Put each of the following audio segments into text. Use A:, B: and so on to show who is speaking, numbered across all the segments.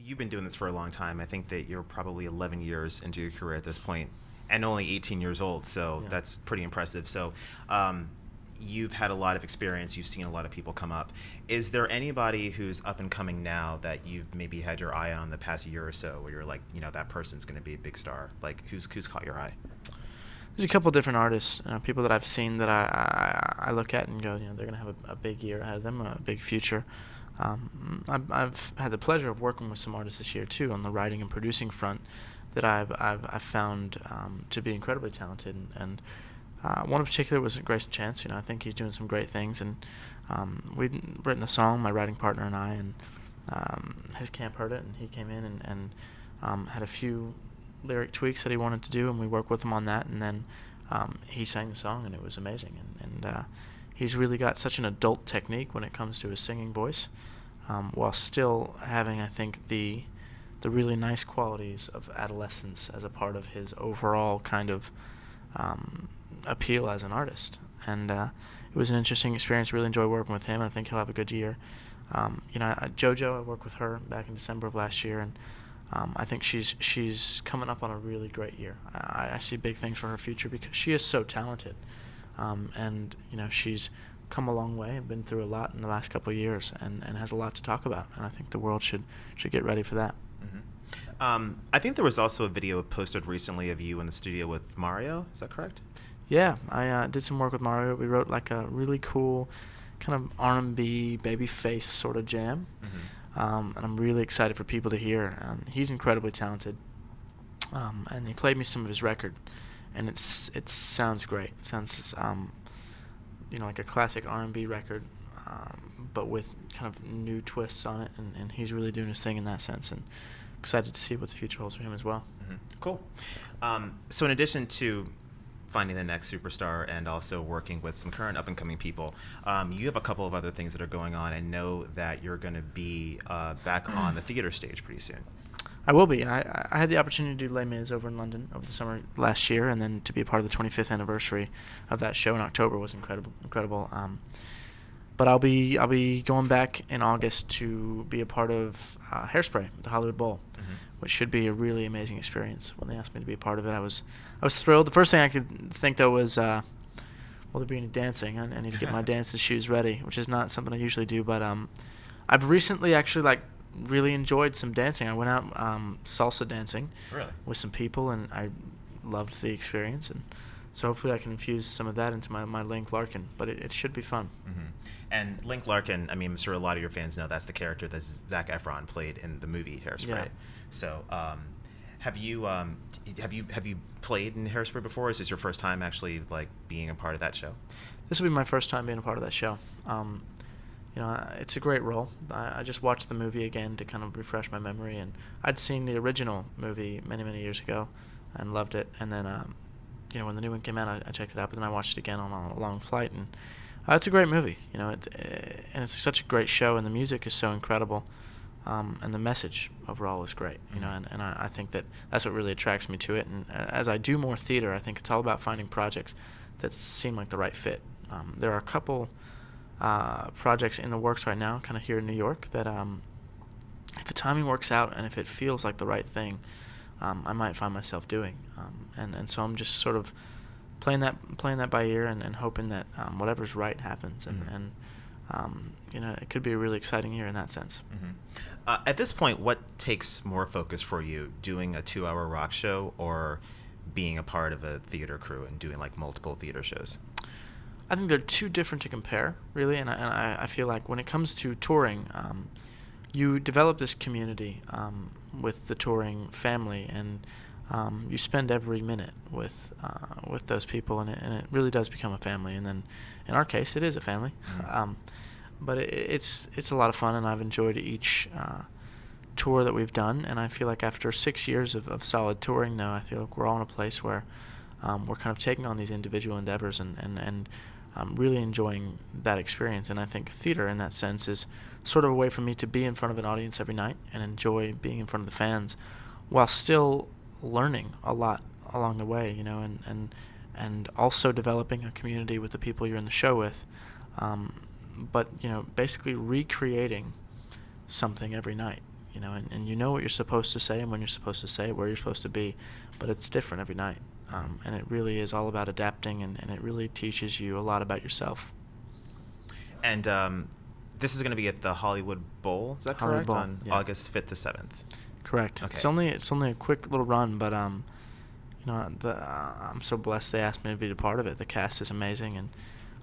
A: you've been doing this for a long time. I think that you're probably 11 years into your career at this point, and only 18 years old. So
B: Yeah.
A: that's pretty impressive. So you've had a lot of experience. You've seen a lot of people come up. Is there anybody who's up and coming now that you've maybe had your eye on the past year or so, where you're like, that person's going to be a big star? Like, who's caught your eye?
B: There's a couple different artists, people that I've seen that I look at and go, they're going to have a big year ahead of them, a big future. I've had the pleasure of working with some artists this year too on the writing and producing front that I've found to be incredibly talented, and one in particular was Greyson Chance. I think he's doing some great things, and we'd written a song, my writing partner and I, and his camp heard it, and he came in and had a few lyric tweaks that he wanted to do, and we worked with him on that, and then he sang the song, and it was amazing. And he's really got such an adult technique when it comes to his singing voice, while still having, I think, the really nice qualities of adolescence as a part of his overall kind of appeal as an artist. And it was an interesting experience. Really enjoyed working with him. I think he'll have a good year. JoJo, I worked with her back in December of last year, and I think she's coming up on a really great year. I see big things for her future because she is so talented, and she's come a long way and been through a lot in the last couple of years, and has a lot to talk about. And I think the world should get ready for that.
A: Mm-hmm. I think there was also a video posted recently of you in the studio with Mario. Is that correct?
B: Yeah, I did some work with Mario. We wrote like a really cool kind of R&B baby face sort of jam.
A: Mm-hmm.
B: And I'm really excited for people to hear. He's incredibly talented, and he played me some of his record, and it sounds great. It sounds like a classic R&B record, but with kind of new twists on it, and he's really doing his thing in that sense, and excited to see what the future holds for him as well.
A: Mm-hmm. Cool. So in addition to finding the next superstar and also working with some current up-and-coming people, you have a couple of other things that are going on, and know that you're going to be back on the theater stage pretty soon.
B: I will be. I had the opportunity to do Les Mis over in London over the summer last year, and then to be a part of the 25th anniversary of that show in October was incredible. But I'll be going back in August to be a part of Hairspray, the Hollywood Bowl,
A: Mm-hmm.
B: which should be a really amazing experience. When they asked me to be a part of it, I was thrilled. The first thing I could think though was, will there be any dancing? I need to get my dancing shoes ready, which is not something I usually do. But I've recently actually really enjoyed some dancing. I went out salsa dancing
A: Really?
B: with some people, and I loved the experience. And so hopefully I can infuse some of that into my Link Larkin. But it should be fun.
A: Mm-hmm. And Link Larkin, I mean, I'm sure a lot of your fans know that's the character that Zac Efron played in the movie Hairspray.
B: Yeah.
A: So, have you played in Hairspray before? Is this your first time actually being a part of that show?
B: This will be my first time being a part of that show. It's a great role. I just watched the movie again to kind of refresh my memory, and I'd seen the original movie many years ago and loved it. And then, when the new one came out, I checked it out, but then I watched it again on a long flight, and it's a great movie. And it's such a great show, and the music is so incredible, and the message overall is great. And I think that's what really attracts me to it. And as I do more theater, I think it's all about finding projects that seem like the right fit. There are a couple projects in the works right now, kind of here in New York, that if the timing works out and if it feels like the right thing, I might find myself doing. And so I'm just sort of playing that by ear and hoping that whatever's right happens.
A: Mm-hmm.
B: And it could be a really exciting year in that sense.
A: Mm-hmm. At this point, what takes more focus for you, doing a 2-hour rock show or being a part of a theater crew and doing multiple theater shows?
B: I think they're too different to compare, really, and I feel like when it comes to touring, you develop this community with the touring family, and you spend every minute with those people, and it really does become a family. And then, in our case, it is a family.
A: Mm-hmm.
B: But it's a lot of fun, and I've enjoyed each tour that we've done. And I feel like after 6 years of solid touring now, I feel like we're all in a place where we're kind of taking on these individual endeavors and really enjoying that experience. And I think theater, in that sense, is sort of a way for me to be in front of an audience every night and enjoy being in front of the fans, while still learning a lot along the way, and also developing a community with the people you're in the show with. But basically recreating something every night, and you know what you're supposed to say and when you're supposed to say it, where you're supposed to be, but it's different every night. And it really is all about adapting, and it really teaches you a lot about yourself.
A: And this is going to be at the Hollywood Bowl, is that
B: Hollywood
A: correct?
B: Bowl,
A: On
B: yeah.
A: August 5th to 7th.
B: Correct.
A: Okay.
B: It's only a quick little run, but I'm so blessed they asked me to be a part of it. The cast is amazing, and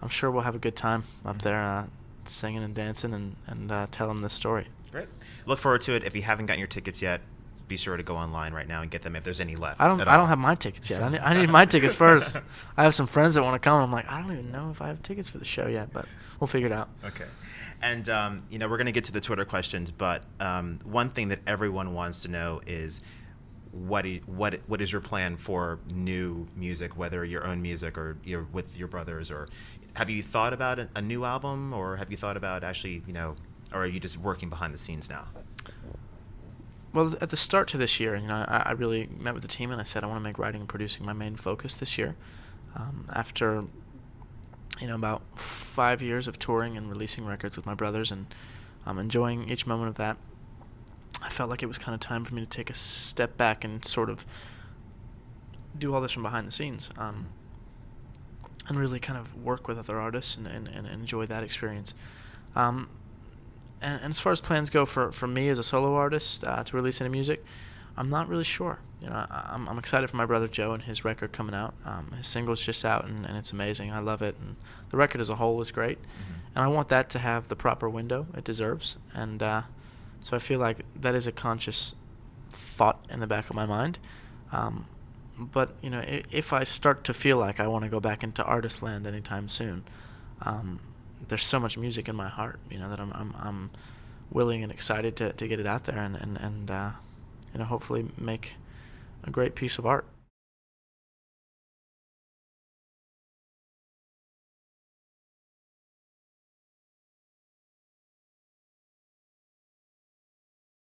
B: I'm sure we'll have a good time up there singing and dancing and telling this story.
A: Great. Look forward to it. If you haven't gotten your tickets yet, be sure to go online right now and get them if there's any left.
B: I don't have my tickets yet. I need my tickets first. I have some friends that want to come, and I'm like, I don't even know if I have tickets for the show yet, but we'll figure it out.
A: Okay. And, we're going to get to the Twitter questions, but one thing that everyone wants to know is what is your plan for new music, whether your own music or you're with your brothers, or have you thought about a new album, or have you thought about actually, or are you just working behind the scenes now?
B: Well, at the start to this year, I really met with the team and I said I want to make writing and producing my main focus this year. After about 5 years of touring and releasing records with my brothers and enjoying each moment of that, I felt like it was kind of time for me to take a step back and sort of do all this from behind the scenes, and really kind of work with other artists and enjoy that experience. And as far as plans go for me as a solo artist to release any music, I'm not really sure. I'm excited for my brother Joe and his record coming out. His single's just out, and it's amazing. I love it, and the record as a whole is great. Mm-hmm. And I want that to have the proper window it deserves. And so I feel like that is a conscious thought in the back of my mind. But if I start to feel like I want to go back into artist land anytime soon, there's so much music in my heart, that I'm willing and excited to get it out there and hopefully make a great piece of art.